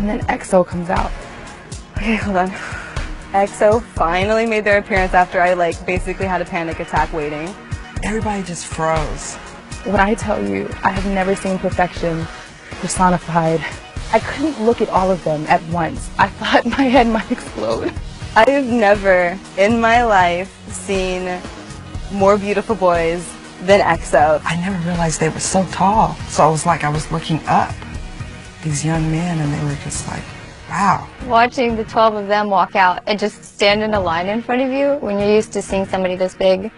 And then EXO comes out. Okay, hold on. EXO finally made their appearance after I basically had a panic attack waiting. Everybody just froze. When I tell you, I have never seen perfection personified. I couldn't look at all of them at once. I thought my head might explode. I have never in my life seen more beautiful boys than EXO. I never realized they were so tall. So I was looking up, these young men, and they were just like, wow. Watching the 12 of them walk out and just stand in a line in front of you when you're used to seeing somebody this big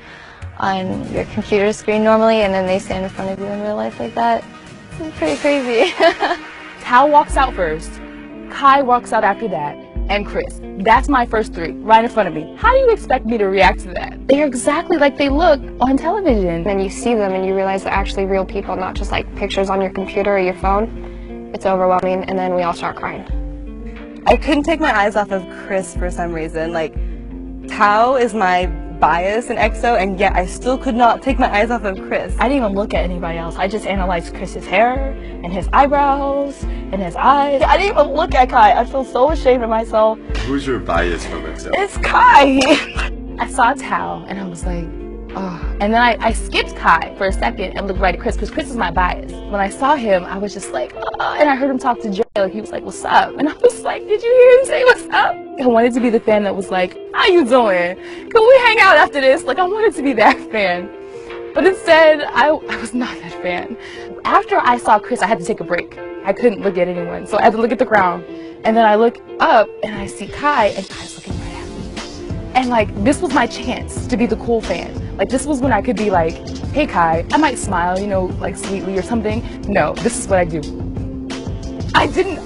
on your computer screen normally, and then they stand in front of you in real life like that, it's pretty crazy. Tao walks out first, Kai walks out after that, and Chris. That's my first three, right in front of me. How do you expect me to react to that? They're exactly like they look on television. Then you see them and you realize they're actually real people, not just like pictures on your computer or your phone. It's overwhelming, and then we all start crying. I couldn't take my eyes off of Chris for some reason. Tao is my bias in EXO, and yet I still could not take my eyes off of Chris. I didn't even look at anybody else. I just analyzed Chris's hair and his eyebrows and his eyes. I didn't even look at Kai. I feel so ashamed of myself. Who's your bias from EXO? It's Kai. I saw Tao and I was like, oh. And then I skipped Kai for a second and looked right at Chris, because Chris is my bias. When I saw him, I was just like, and I heard him talk to Jay. He was like, what's up? And I was like, did you hear him say what's up? I wanted to be the fan that was like, how you doing? Can we hang out after this? I wanted to be that fan. But instead, I was not that fan. After I saw Chris, I had to take a break. I couldn't look at anyone, so I had to look at the ground. And then I look up and I see Kai, and Kai's looking right at me. And this was my chance to be the cool fan. This was when I could be like, hey Kai, I might smile, sweetly or something. No, this is what I do. I didn't,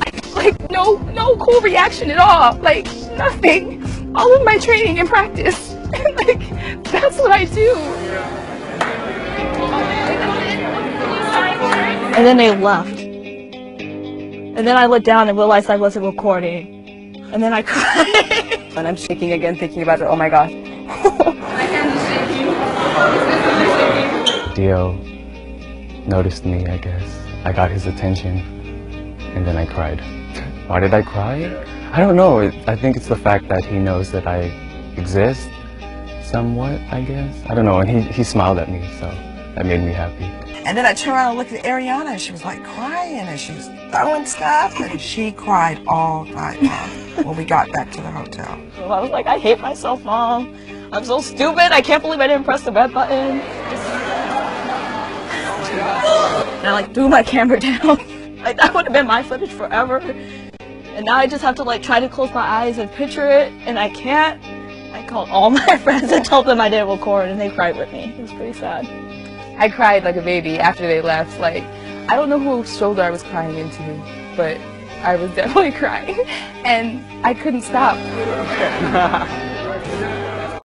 no cool reaction at all. Nothing. All of my training and practice. That's what I do. And then they left. And then I looked down and realized I wasn't recording. And then I cried. And I'm shaking again thinking about it. Oh my gosh. Dio noticed me, I guess. I got his attention, and then I cried. Why did I cry? I don't know. I think it's the fact that he knows that I exist, somewhat, I guess. I don't know, and he smiled at me, so that made me happy. And then I turned around and looked at Ariana, and she was crying, and she was throwing stuff, and she cried all night long when we got back to the hotel. So I was like, I hate myself, Mom. I'm so stupid. I can't believe I didn't press the red button. And I threw my camera down. That would have been my footage forever. And now I just have to try to close my eyes and picture it, and I can't. I called all my friends and told them I didn't record, and they cried with me. It was pretty sad. I cried like a baby after they left. I don't know whose shoulder I was crying into, but I was definitely crying, and I couldn't stop.